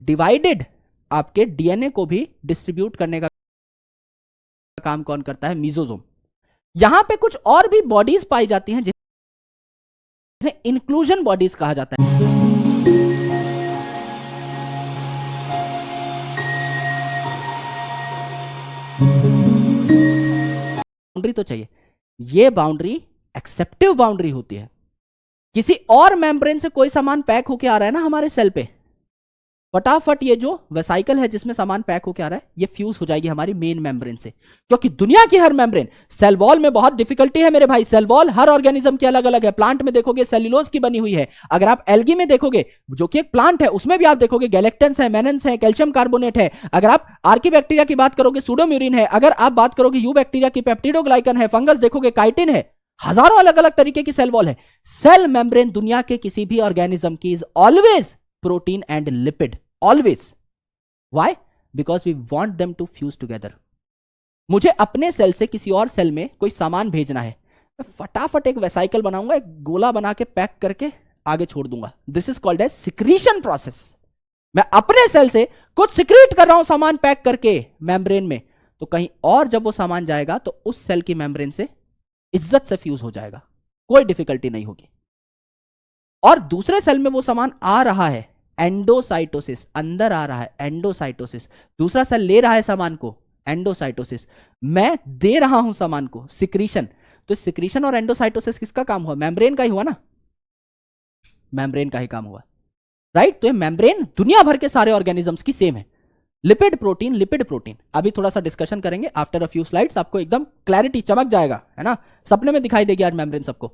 Divided आपके DNA को भी डिस्ट्रीब्यूट करने का काम कौन करता है? मीजोजोम। यहां पे कुछ और भी बॉडीज पाई जाती हैं जिन्हें इंक्लूजन बॉडीज कहा जाता है। बाउंड्री तो चाहिए, ये बाउंड्री एक्सेप्टिव बाउंड्री होती है। किसी और मेम्ब्रेन से कोई सामान पैक होके आ रहा है ना हमारे सेल पे, फटाफट ये जो वेसाइकल है जिसमें सामान पैक होके आ रहा है, ये फ्यूज हो जाएगी हमारी मेन मेम्ब्रेन से। क्योंकि दुनिया की हर मेम्ब्रेन, सेल वॉल में बहुत डिफिकल्टी है मेरे भाई। सेल वॉल हर ऑर्गेनिज्म की अलग अलग है। प्लांट में देखोगे सेल्यूलोज की बनी हुई है, अगर आप एल्गी में देखोगे जो कि एक प्लांट है उसमें भी आप देखोगे गैलेक्टेंस है, मेनेंस है, कैल्शियम कार्बोनेट है। अगर आप आर्कीबैक्टीरिया की बात करोगे सूडोम्यूरिन है, अगर आप बात करोगे यू बैक्टीरिया की पेप्टिडोग्लाइकन है, फंगस देखोगे काइटिन है। हजारों अलग अलग तरीके की सेल वॉल है। सेल मेम्ब्रेन दुनिया के किसी भी ऑर्गेनिज्म की is always protein and lipid, always. Why? Because we want them to fuse together. मुझे अपने सेल से किसी और सेल में कोई सामान भेजना है, मैं फटाफट एक वेसाइकल बनाऊंगा, एक गोला बना के पैक करके आगे छोड़ दूंगा। This is called as secretion process. मैं अपने सेल से कुछ सिक्रीट कर रहा हूं सामान पैक करके मेम्ब्रेन में, तो कहीं और जब वो सामान जाएगा तो उस सेल की मेम्ब्रेन से इज्जत से फ्यूज हो जाएगा, कोई डिफिकल्टी नहीं होगी। और दूसरे सेल में वो सामान आ रहा है, एंडोसाइटोसिस, अंदर आ रहा है एंडोसाइटोसिस, दूसरा सेल ले रहा है सामान को, एंडोसाइटोसिस, मैं दे रहा हूं सामान को, सिक्रीशन। तो सिक्रीशन और एंडोसाइटोसिस किसका काम हुआ? मेम्ब्रेन का ही हुआ ना, मेम्ब्रेन का ही काम हुआ, राइट। तो ये मेम्ब्रेन दुनिया भर के सारे ऑर्गेनिजम्स की सेम है। लिपिड प्रोटीन, लिपिड प्रोटीन अभी थोड़ा सा डिस्कशन करेंगे आफ्टर अ फ्यू स्लाइड्स, आपको एकदम क्लैरिटी चमक जाएगा, है ना, सपने में दिखाई देगी आज मेम्ब्रेन सबको।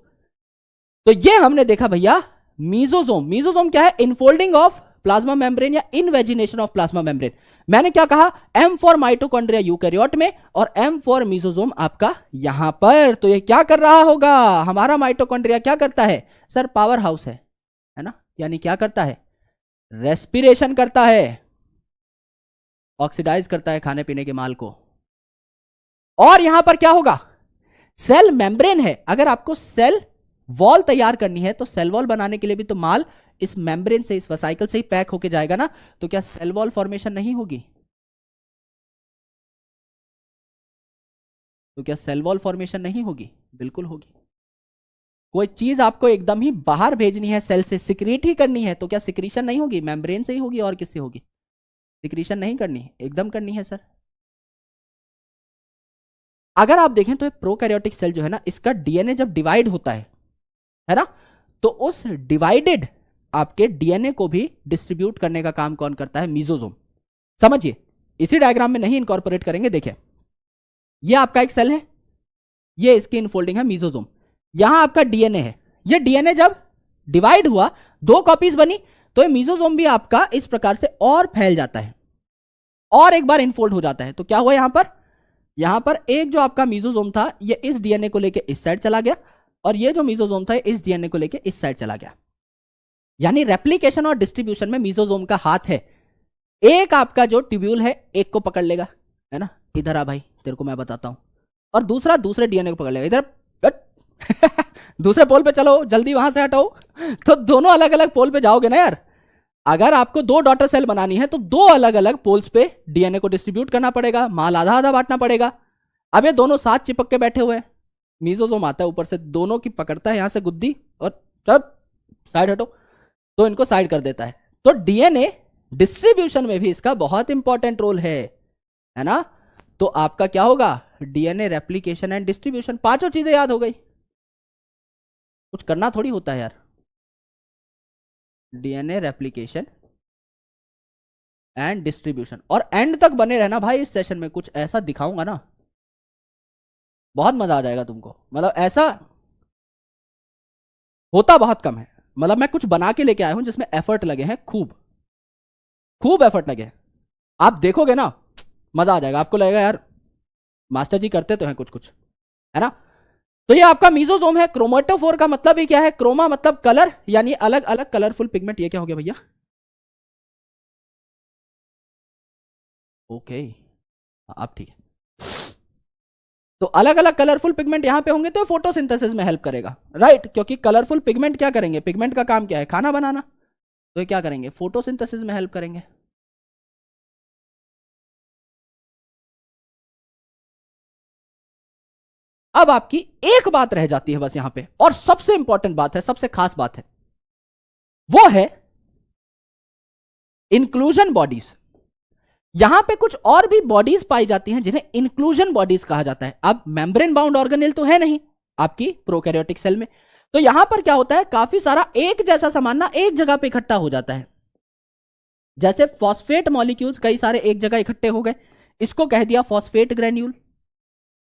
तो ये हमने देखा भैया मीजोजोम। मीजोजोम क्या है? इनफोल्डिंग ऑफ प्लाज्मा मेम्ब्रेन या इनवेजिनेशन ऑफ प्लाज्मा मेम्ब्रेन। मैंने क्या कहा? एम फॉर माइटोकॉन्ड्रिया यूकैरियोट में और एम फॉर मीजोजोम आपका यहां पर। तो ये क्या कर रहा होगा? हमारा माइटोकॉन्ड्रिया क्या करता है सर? पावर हाउस है ना, यानी क्या करता है? रेस्पिरेशन करता है, ऑक्सीडाइज करता है खाने पीने के माल को। और यहां पर क्या होगा? सेल मेम्ब्रेन है, अगर आपको सेल वॉल तैयार करनी है तो सेल वॉल बनाने के लिए भी तो माल इस मेम्ब्रेन से, इस वेसाइकल से ही पैक होके जाएगा ना। तो क्या सेल वॉल फॉर्मेशन नहीं होगी? तो क्या सेल वॉल फॉर्मेशन नहीं होगी? बिल्कुल होगी। कोई चीज आपको एकदम ही बाहर भेजनी है, सेल से सिक्रीट ही करनी है, तो क्या सिक्रीशन नहीं होगी? मेम्ब्रेन से ही होगी, और किससे होगी? सिक्रीशन नहीं करनी, एकदम करनी है सर। अगर आप देखें तो प्रोकैरियोटिक सेल जो है ना, इसका डीएनए जब डिवाइड होता है ना, तो उस डिवाइडेड आपके डीएनए को भी डिस्ट्रीब्यूट करने का काम कौन करता है? मीजोजोम। समझिए, इसी डायग्राम में नहीं इनकॉर्पोरेट करेंगे। देखिए, ये आपका एक सेल है, ये इसकी इनफोल्डिंग है मीजोजोम, यहां आपका डीएनए है। ये डीएनए जब डिवाइड हुआ, दो कॉपीज बनी, तो ये मीजोजोम भी आपका इस प्रकार से और फैल जाता है और एक बार इनफोल्ड हो जाता है। तो क्या हुआ यहां पर एक जो आपका मीजोजोम था, ये इस डीएनए को लेकर इस साइड चला गया, और ये जो मीजोजोम था इस डीएनए को लेकर इस साइड चला गया। यानी रेप्लिकेशन और डिस्ट्रीब्यूशन में मीजोजोम का हाथ है। एक आपका जो ट्यूब्यूल है एक को पकड़ लेगा, है ना, इधर आ भाई तेरे को मैं बताता हूं, और दूसरा दूसरे डीएनए को पकड़ लेगा, इधर दूसरे पोल पे चलो, जल्दी वहां से हटाओ। तो दोनों अलग अलग पोल पे जाओगे ना यार। अगर आपको दो डॉटर सेल बनानी है तो दो अलग अलग पोल्स पे डीएनए को डिस्ट्रीब्यूट करना पड़ेगा, माल आधा आधा बांटना पड़ेगा। अब ये दोनों साथ चिपक के बैठे हुए हैं, मीजोजोम आता है ऊपर से, दोनों की पकड़ता है यहां से गुद्दी, और तब साइड हटो, तो इनको साइड कर देता है। तो डीएनए डिस्ट्रीब्यूशन में भी इसका बहुत इंपॉर्टेंट रोल है ना। तो आपका क्या होगा? डीएनए रेप्लिकेशन एंड डिस्ट्रीब्यूशन, पांचों चीजें याद हो गई, कुछ करना थोड़ी होता है यार। डीएनए रेप्लिकेशन एंड डिस्ट्रीब्यूशन, और एंड तक बने रहना भाई। इस सेशन में कुछ ऐसा दिखाऊंगा ना, बहुत मजा आ जाएगा तुमको। मतलब ऐसा होता बहुत कम है, मतलब मैं कुछ बना के लेके आया हूं जिसमें एफर्ट लगे हैं, खूब खूब एफर्ट लगे हैं। आप देखोगे ना मजा आ जाएगा, आपको लगेगा यार मास्टर जी करते तो हैं कुछ कुछ, है ना। तो ये आपका मीजोजोम है। क्रोमेटोफोर का मतलब ही क्या है? क्रोमा मतलब कलर, यानी अलग अलग कलरफुल पिगमेंट। ये क्या हो गया भैया? ओके, आप ठीक है। तो अलग अलग कलरफुल पिगमेंट यहां पे होंगे तो फोटोसिंथेसिस में हेल्प करेगा, राइट। क्योंकि कलरफुल पिगमेंट क्या करेंगे? पिगमेंट का काम क्या है? खाना बनाना। तो ये क्या करेंगे? फोटोसिंथेसिस में हेल्प करेंगे। अब आपकी एक बात रह जाती है बस यहां पे, और सबसे इंपॉर्टेंट बात है, सबसे खास बात है, वो है इंक्लूजन बॉडीज। यहां पे कुछ और भी बॉडीज पाई जाती हैं जिन्हें इंक्लूजन बॉडीज कहा जाता है। अब मेम्ब्रेन बाउंड ऑर्गेनेल तो है नहीं आपकी प्रोकैरियोटिक सेल में, तो यहां पर क्या होता है, काफी सारा एक जैसा सामान ना एक जगह पे इकट्ठा हो जाता है। जैसे फॉस्फेट मॉलिक्यूल्स कई सारे एक जगह इकट्ठे हो गए, इसको कह दिया फॉस्फेट ग्रेन्यूल।